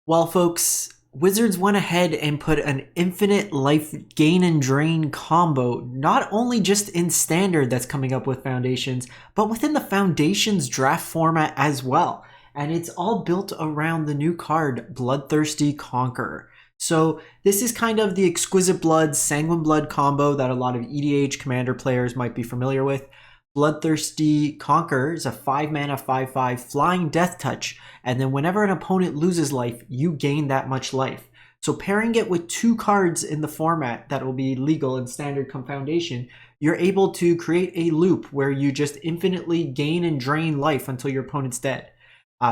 Well, folks, Wizards went ahead and put an infinite life gain and drain combo, not only just in Standard that's coming up with Foundations, but within the Foundations draft format as well. And it's all built around the new card, Bloodthirsty Conqueror. So this is kind of the exquisite blood, sanguine blood combo that a lot of EDH commander players might be familiar with. Bloodthirsty Conqueror is a 5 mana 5/5 flying death touch, and then whenever an opponent loses life, you gain that much life. So pairing it with two cards in the format that will be legal in Standard come Foundation, you're able to create a loop where you just infinitely gain and drain life until your opponent's dead,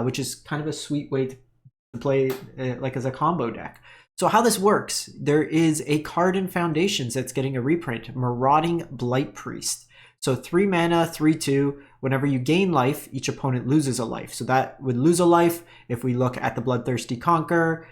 which is kind of a sweet way to play like as a combo deck. So how this works, there is a card in Foundations that's getting a reprint, Marauding Blight-Priest. So 3 mana, 3/2. Whenever you gain life, each opponent loses a life. So that would lose a life. If we look at the Bloodthirsty Conqueror,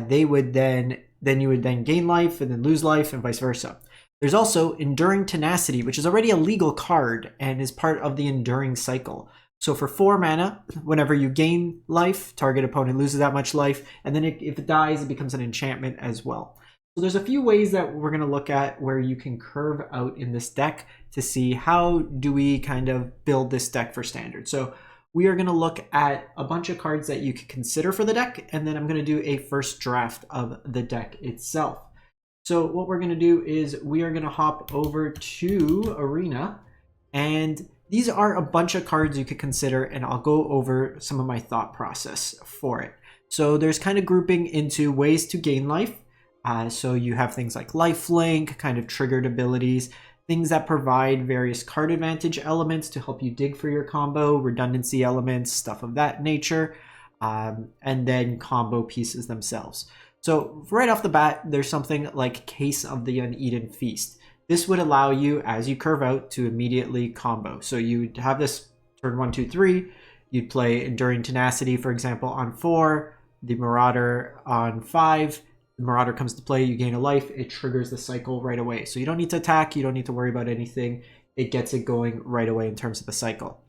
they would then you would then gain life and then lose life and vice versa. There's also Enduring Tenacity, which is already a legal card and is part of the Enduring cycle. So for 4 mana, whenever you gain life, target opponent loses that much life, and then if it dies, it becomes an enchantment as well. So there's a few ways that we're going to look at where you can curve out in this deck to see how do we kind of build this deck for Standard. So we are going to look at a bunch of cards that you could consider for the deck, and then I'm going to do a first draft of the deck itself. So what we're going to do is we are going to hop over to Arena, and these are a bunch of cards you could consider, and I'll go over some of my thought process for it. So there's kind of grouping into ways to gain life. So you have things like lifelink, kind of triggered abilities, things that provide various card advantage elements to help you dig for your combo, redundancy elements, stuff of that nature, and then combo pieces themselves. So right off the bat, there's something like Case of the Uneaten Feast. This would allow you, as you curve out, to immediately combo. So you'd have this turn 1, 2, 3. You'd play Enduring Tenacity, for example, on 4, the Marauder on 5. The Marauder comes to play, you gain a life, it triggers the cycle right away. So you don't need to attack, you don't need to worry about anything. It gets it going right away in terms of the cycle.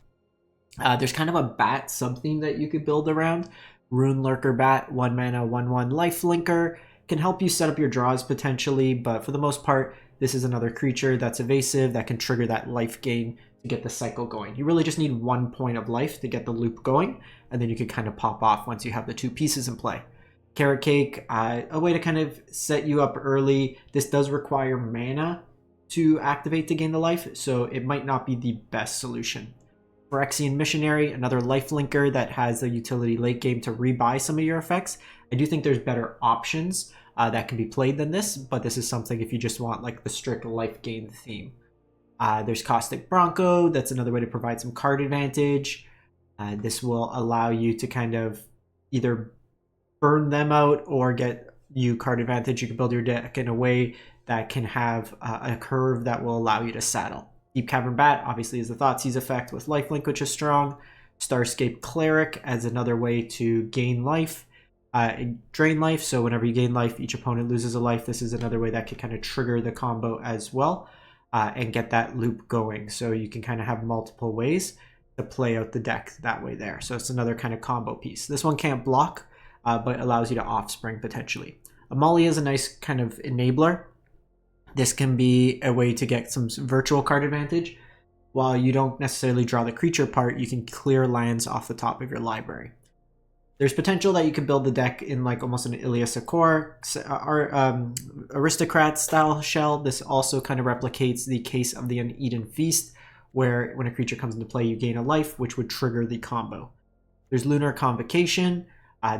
There's kind of a bat sub-theme that you could build around. Rune Lurker Bat, 1 mana, 1/1 life linker. Can help you set up your draws potentially, but for the most part, this is another creature that's evasive, that can trigger that life gain to get the cycle going. You really just need 1 point of life to get the loop going, and then you can kind of pop off once you have the 2 pieces in play. Carrot Cake, a way to kind of set you up early. This does require mana to activate to gain the life, so it might not be the best solution. Phyrexian Missionary, another life linker that has the utility late game to rebuy some of your effects. I do think there's better options that can be played than this, but this is something if you just want like the strict life gain theme. There's Caustic Bronco, that's another way to provide some card advantage. This will allow you to kind of either burn them out or get you card advantage. You can build your deck in a way that can have a curve that will allow you to saddle. Deep Cavern Bat obviously is the Thoughtseize effect with lifelink, which is strong. Starscape Cleric as another way to gain life, drain life. So whenever you gain life, each opponent loses a life. This is another way that could kind of trigger the combo as well and get that loop going. So you can kind of have multiple ways to play out the deck that way there. So it's another kind of combo piece. This one can't block, but allows you to offspring potentially. Amalia is a nice kind of enabler. This can be a way to get some virtual card advantage. While you don't necessarily draw the creature part, you can clear lands off the top of your library. There's potential that you could build the deck in like almost an Ilias Akor aristocrat style shell. This also kind of replicates the Case of the Uneaten Feast, where when a creature comes into play, you gain a life, which would trigger the combo. There's Lunar Convocation.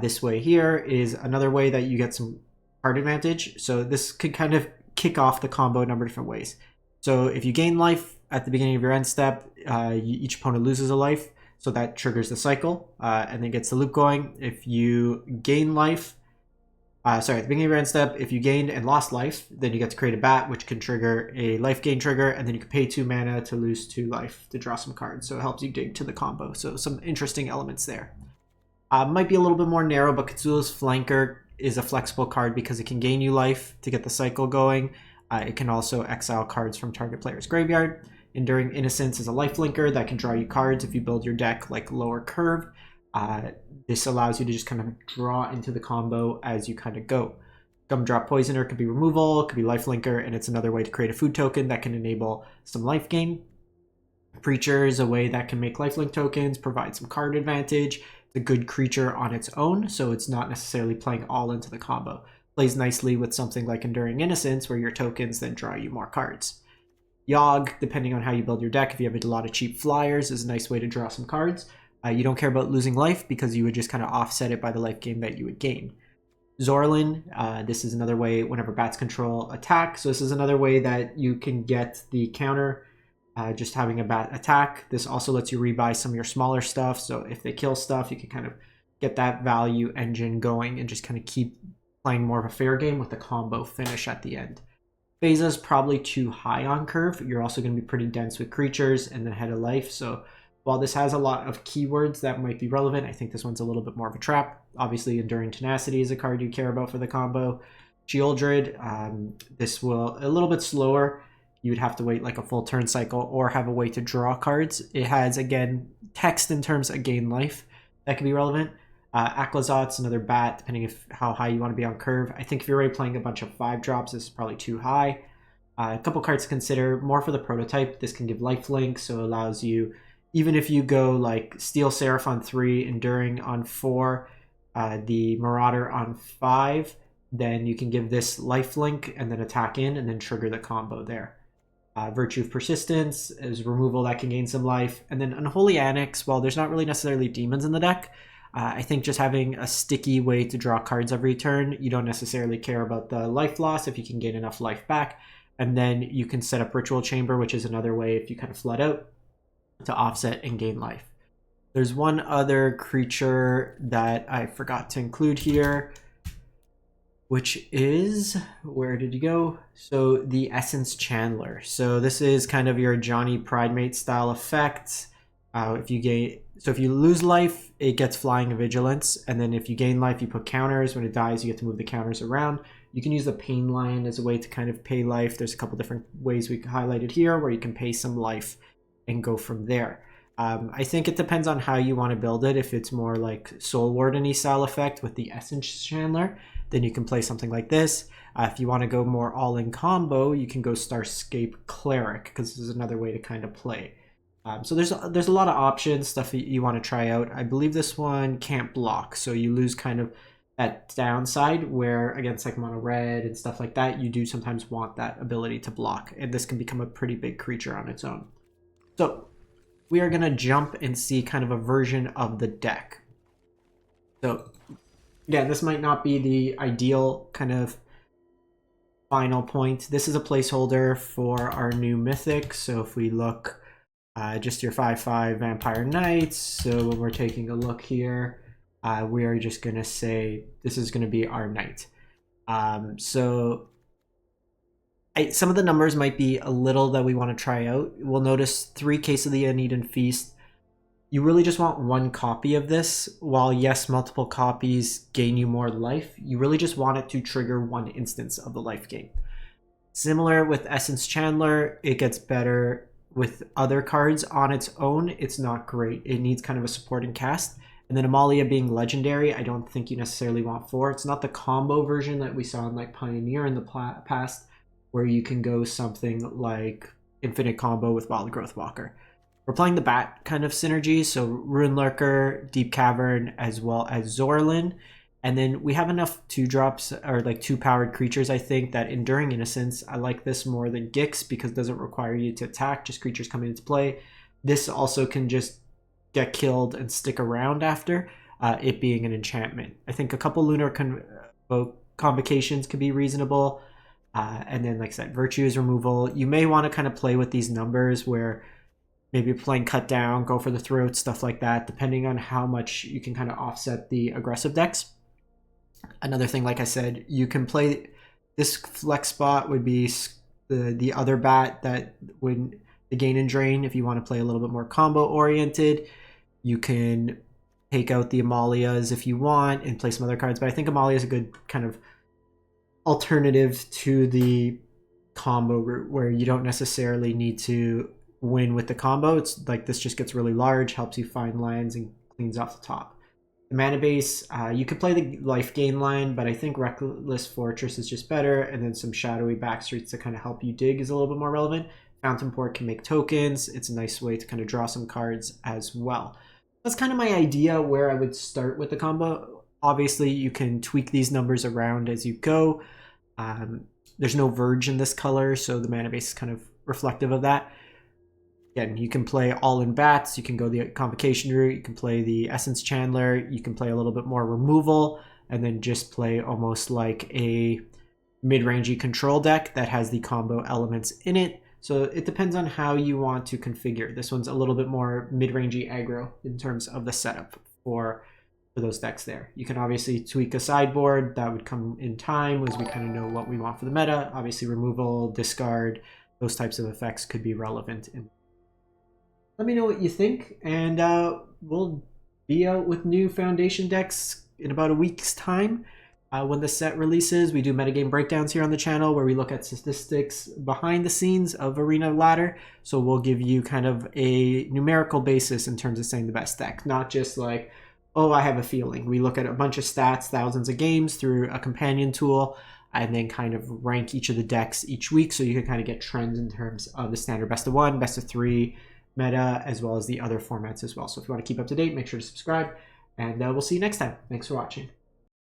This way here is another way that you get some card advantage. So this could kind of kick off the combo a number of different ways. So if you gain life at the beginning of your end step, each opponent loses a life. So that triggers the cycle and then gets the loop going. If you gain life, at the beginning of your end step, if you gained and lost life, then you get to create a bat, which can trigger a life gain trigger, and then you can pay 2 mana to lose 2 life to draw some cards. So it helps you dig to the combo. So some interesting elements there. Might be a little bit more narrow, but Cthulhu's Flanker is a flexible card because it can gain you life to get the cycle going. It can also exile cards from target player's graveyard. Enduring Innocence is a life linker that can draw you cards if you build your deck like lower curve. This allows you to just kind of draw into the combo as you kind of go. Gumdrop Poisoner could be removal, could be lifelinker, and it's another way to create a food token that can enable some life gain. Preacher is a way that can make lifelink tokens, provide some card advantage. It's a good creature on its own, so it's not necessarily playing all into the combo. Plays nicely with something like Enduring Innocence, where your tokens then draw you more cards. Yogg, depending on how you build your deck, if you have a lot of cheap flyers, is a nice way to draw some cards. You don't care about losing life because you would just kind of offset it by the life gain that you would gain. Zorlin, this is another way whenever bats control attack. So this is another way that you can get the counter just having a bat attack. This also lets you rebuy some of your smaller stuff. So if they kill stuff, you can kind of get that value engine going and just kind of keep playing more of a fair game with the combo finish at the end. Phasa's probably too high on curve. You're also going to be pretty dense with creatures and then head of life. So while this has a lot of keywords that might be relevant, I think this one's a little bit more of a trap. Obviously, Enduring Tenacity is a card you care about for the combo. Sheoldred, this will a little bit slower. You would have to wait like a full turn cycle or have a way to draw cards. It has, again, text in terms of gain life that can be relevant. Aclazot's another bat, depending if how high you want to be on curve. I think if you're already playing a bunch of 5-drops, this is probably too high. A couple cards to consider. More for the prototype, this can give lifelink, so it allows you, even if you go like Steel Seraph on 3, Enduring on 4, the Marauder on 5, then you can give this lifelink and then attack in and then trigger the combo there. Virtue of Persistence is removal that can gain some life. And then Unholy Annex, while there's not really necessarily demons in the deck, I think just having a sticky way to draw cards every turn, you don't necessarily care about the life loss if you can gain enough life back. And then you can set up Ritual Chamber, which is another way if you kind of flood out to offset and gain life. There's one other creature that I forgot to include here, which is, where did you go? So the Essence Chandler. So this is kind of your Johnny Pridemate style effect. If you lose life, it gets Flying Vigilance, and then if you gain life, you put counters. When it dies, you get to move the counters around. You can use the Pain Lion as a way to kind of pay life. There's a couple different ways we highlighted here where you can pay some life and go from there. I think it depends on how you want to build it. If it's more like Soul Warden-y style effect with the Essence Chandler, then you can play something like this. If you want to go more all-in combo, you can go Starscape Cleric, because this is another way to kind of play. So there's a lot of options, stuff that you want to try out. I believe this one can't block, so you lose kind of that downside where against like mono red and stuff like that, you do sometimes want that ability to block, and this can become a pretty big creature on its own. So we are going to jump and see kind of a version of the deck. So yeah, this might not be the ideal kind of final point. This is a placeholder for our new mythic. So if we look, just your 5/5 Vampire Knights. So when we're taking a look here, we are just going to say this is going to be our knight. Some of the numbers might be a little that we want to try out. We'll notice 3 Quesadilla Uneaten Feast. You really just want 1 copy of this. While yes, multiple copies gain you more life, you really just want it to trigger 1 instance of the life gain. Similar with Essence Chandler, it gets better with other cards on its own. It's not great. It needs kind of a supporting cast. And then Amalia being legendary, I don't think you necessarily want 4. It's not the combo version that we saw in like Pioneer in the past, where you can go something like Infinite Combo with Wild Growth Walker. We're playing the bat kind of synergy, so Ruin Lurker, Deep Cavern, as well as Zorlin. And then we have enough 2-drops, or like 2-powered creatures, I think, that Enduring Innocence, I like this more than Gix because it doesn't require you to attack, just creatures coming into play. This also can just get killed and stick around after, it being an enchantment. I think a couple Lunar Convocations could be reasonable. And then, like I said, Virtue is removal. You may want to kind of play with these numbers where maybe you're playing Cut Down, go for the throat, stuff like that, depending on how much you can kind of offset the aggressive decks. Another thing, like I said, you can play this flex spot would be the other bat that would the gain and drain if you want to play a little bit more combo oriented. You can take out the Amalias if you want and play some other cards, but I think Amalia is a good kind of alternative to the combo route where you don't necessarily need to win with the combo. It's like this just gets really large, helps you find lands and cleans off the top. The mana base, you could play the life gain line, but I think Reckless Fortress is just better, and then some shadowy backstreets to kind of help you dig is a little bit more relevant. Fountain Port can make tokens. It's a nice way to kind of draw some cards as well. That's kind of my idea where I would start with the combo. Obviously, you can tweak these numbers around as you go. There's no Verge in this color, so the mana base is kind of reflective of that. Again, you can play all in bats, you can go the Convocation route, you can play the Essence Chandler, you can play a little bit more removal, and then just play almost like a mid-rangey control deck that has the combo elements in it. So it depends on how you want to configure. This one's a little bit more mid-rangey aggro in terms of the setup for those decks there. You can obviously tweak a sideboard. That would come in time as we kind of know what we want for the meta. Obviously removal, discard, those types of effects could be relevant. Let me know what you think, and we'll be out with new Foundation decks in about a week's time. When the set releases, we do metagame breakdowns here on the channel where we look at statistics behind the scenes of Arena Ladder. So we'll give you kind of a numerical basis in terms of saying the best deck, not just like, oh, I have a feeling. We look at a bunch of stats, thousands of games through a companion tool, and then kind of rank each of the decks each week so you can kind of get trends in terms of the standard best of 1, best of 3 meta, as well as the other formats as well. So if you want to keep up to date, make sure to subscribe, and we'll see you next time. Thanks for watching.